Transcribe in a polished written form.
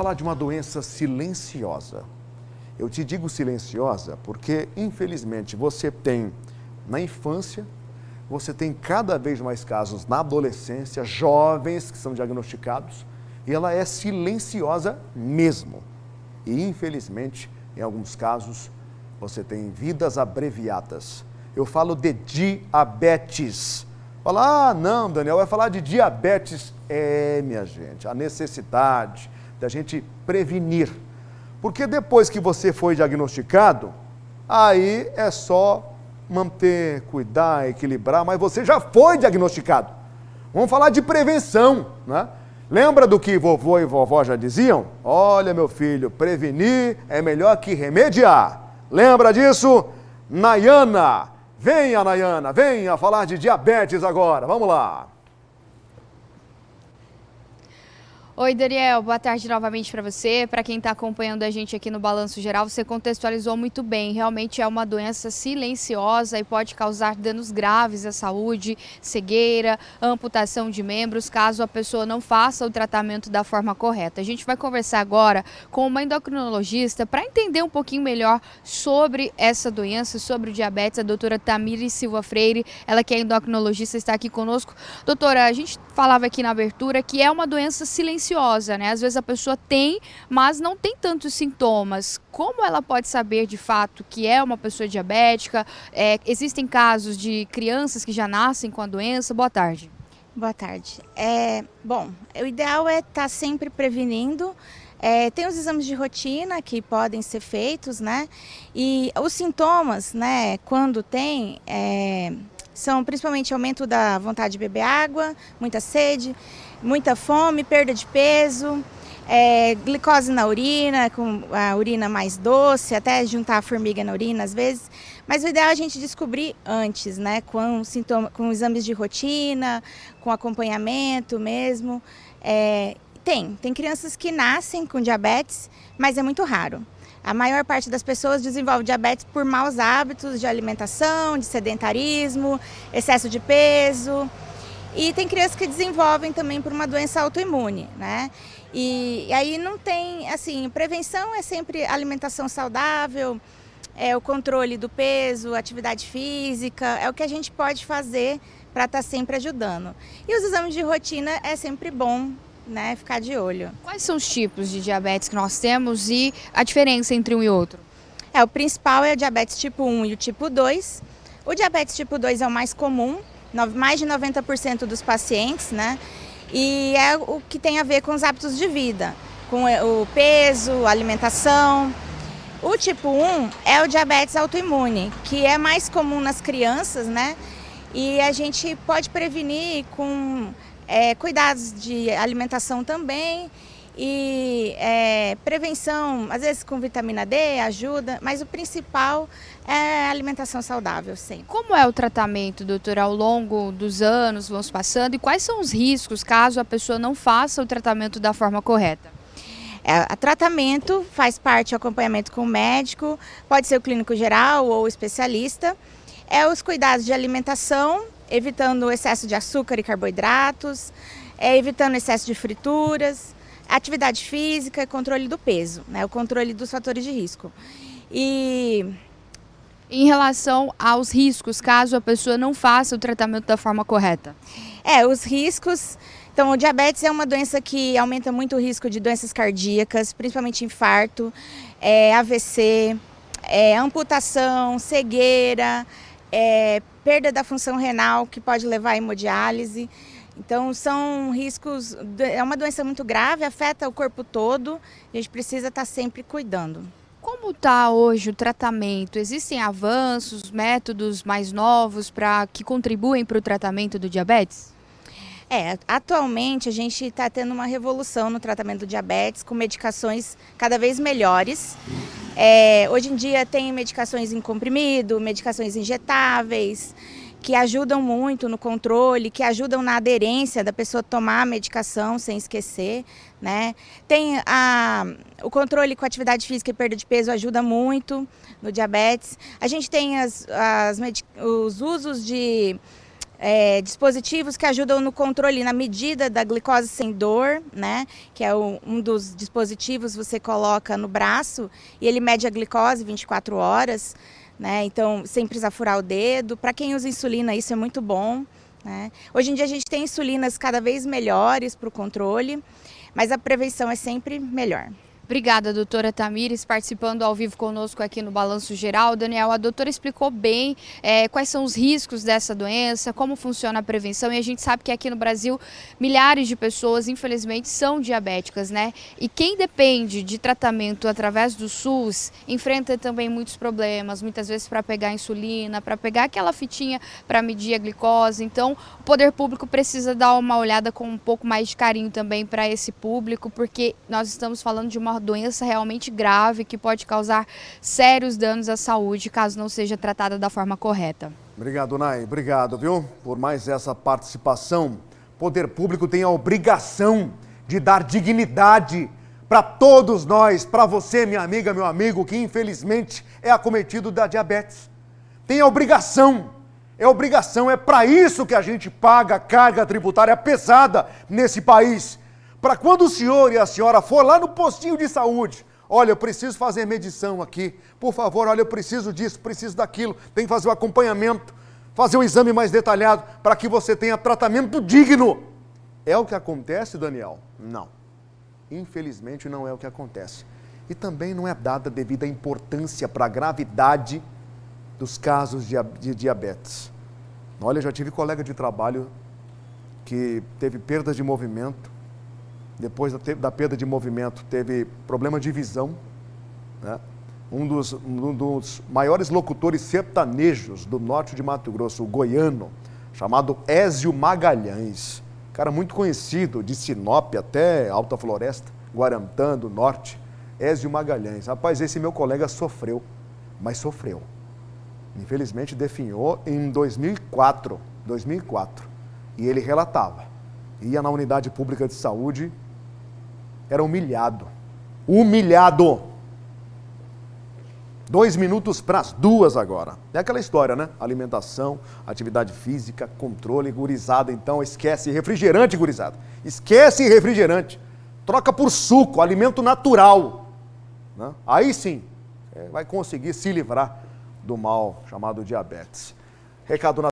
Falar de uma doença silenciosa. Eu te digo silenciosa porque, infelizmente, você tem na infância, você tem cada vez mais casos na adolescência, jovens que são diagnosticados, e ela é silenciosa mesmo. E, infelizmente, em alguns casos, você tem vidas abreviadas. Eu falo de diabetes. Fala, não, Daniel, vai falar de diabetes. Minha gente, a necessidade da gente prevenir. Porque depois que você foi diagnosticado, aí é só manter, cuidar, equilibrar, mas você já foi diagnosticado. Vamos falar de prevenção, né? Lembra do que vovô e vovó já diziam? Olha, meu filho, prevenir é melhor que remediar. Lembra disso? Nayana, venha falar de diabetes agora, vamos lá. Oi, Daniel, boa tarde novamente para você. Para quem está acompanhando a gente aqui no Balanço Geral, você contextualizou muito bem. Realmente é uma doença silenciosa e pode causar danos graves à saúde, cegueira, amputação de membros, caso a pessoa não faça o tratamento da forma correta. A gente vai conversar agora com uma endocrinologista para entender um pouquinho melhor sobre essa doença, sobre o diabetes. A doutora Tamires Silva Freire, ela que é endocrinologista, está aqui conosco. Doutora, a gente falava aqui na abertura que é uma doença silenciosa, né? Às vezes a pessoa tem, mas não tem tantos sintomas. Como ela pode saber de fato que é uma pessoa diabética? Existem casos de crianças que já nascem com a doença? Boa tarde. Boa tarde. Bom, o ideal é estar sempre prevenindo. Tem os exames de rotina que podem ser feitos, né? E os sintomas, né, quando tem, são principalmente aumento da vontade de beber água, muita sede, muita fome, perda de peso, glicose na urina, com a urina mais doce, até juntar a formiga na urina às vezes. Mas o ideal é a gente descobrir antes, né, com exames de rotina, com acompanhamento mesmo. Tem crianças que nascem com diabetes, mas é muito raro. A maior parte das pessoas desenvolve diabetes por maus hábitos de alimentação, de sedentarismo, excesso de peso. E tem crianças que desenvolvem também por uma doença autoimune, né? E aí não tem, assim, prevenção é sempre alimentação saudável, o controle do peso, atividade física, é o que a gente pode fazer para estar sempre ajudando. E os exames de rotina é sempre bom, né, ficar de olho. Quais são os tipos de diabetes que nós temos e a diferença entre um e outro? O principal é o diabetes tipo 1 e o tipo 2. O diabetes tipo 2 é o mais comum, mais de 90% dos pacientes, né? E é o que tem a ver com os hábitos de vida, com o peso, a alimentação. O tipo 1 é o diabetes autoimune, que é mais comum nas crianças, né? E a gente pode prevenir com cuidados de alimentação também e prevenção, às vezes com vitamina D ajuda, mas o principal é a alimentação saudável, sempre. Como é o tratamento, doutora, ao longo dos anos, vamos passando, e quais são os riscos caso a pessoa não faça o tratamento da forma correta? O tratamento faz parte do acompanhamento com o médico, pode ser o clínico geral ou o especialista. Os cuidados de alimentação, evitando o excesso de açúcar e carboidratos, evitando o excesso de frituras, atividade física e controle do peso, né? O controle dos fatores de risco. E em relação aos riscos, caso a pessoa não faça o tratamento da forma correta? Os riscos. Então, o diabetes é uma doença que aumenta muito o risco de doenças cardíacas, principalmente infarto, AVC, amputação, cegueira, perda da função renal, que pode levar à hemodiálise. Então, são riscos, é uma doença muito grave, afeta o corpo todo, a gente precisa estar sempre cuidando. Como está hoje o tratamento? Existem avanços, métodos mais novos que contribuem para o tratamento do diabetes? Atualmente a gente está tendo uma revolução no tratamento do diabetes, com medicações cada vez melhores. Hoje em dia tem medicações em comprimido, medicações injetáveis, que ajudam muito no controle, que ajudam na aderência da pessoa tomar a medicação sem esquecer, né? Tem o controle com atividade física e perda de peso ajuda muito no diabetes. A gente tem os usos de dispositivos que ajudam no controle, na medida da glicose sem dor, né? Que é um dos dispositivos você coloca no braço e ele mede a glicose 24 horas, né? Então, sem precisar furar o dedo. Para quem usa insulina, isso é muito bom, né? Hoje em dia a gente tem insulinas cada vez melhores para o controle, mas a prevenção é sempre melhor. Obrigada, doutora Tamires, participando ao vivo conosco aqui no Balanço Geral. Daniel, a doutora explicou bem quais são os riscos dessa doença, como funciona a prevenção, e a gente sabe que aqui no Brasil milhares de pessoas, infelizmente, são diabéticas, né? E quem depende de tratamento através do SUS enfrenta também muitos problemas, muitas vezes para pegar insulina, para pegar aquela fitinha para medir a glicose. Então, o poder público precisa dar uma olhada com um pouco mais de carinho também para esse público, porque nós estamos falando de uma doença realmente grave que pode causar sérios danos à saúde caso não seja tratada da forma correta. Obrigado, Nai. Obrigado, viu, por mais essa participação. O poder público tem a obrigação de dar dignidade para todos nós, para você, minha amiga, meu amigo, que infelizmente é acometido da diabetes. Tem a obrigação. É para isso que a gente paga a carga tributária pesada nesse país. Para quando o senhor e a senhora for lá no postinho de saúde, olha, eu preciso fazer medição aqui, por favor, olha, eu preciso disso, preciso daquilo, tem que fazer o acompanhamento, fazer o exame mais detalhado para que você tenha tratamento digno. É o que acontece, Daniel? Não. Infelizmente não é o que acontece. E também não é dada devida importância para a gravidade dos casos de diabetes. Olha, eu já tive colega de trabalho que teve perda de movimento. Depois da perda de movimento, teve problema de visão, né? Um dos maiores locutores sertanejos do norte de Mato Grosso, o goiano, chamado Ézio Magalhães. Cara muito conhecido, de Sinop até Alta Floresta, Guarantã do Norte. Ézio Magalhães. Rapaz, esse meu colega sofreu, mas sofreu. Infelizmente definhou em 2004. E ele relatava. Ia na unidade pública de saúde, era humilhado. 2 minutos para as 2 agora. É aquela história, né? Alimentação, atividade física, controle, gurizada. Então, esquece refrigerante, gurizada. Esquece refrigerante. Troca por suco, alimento natural. Né? Aí sim, vai conseguir se livrar do mal chamado diabetes. Recado na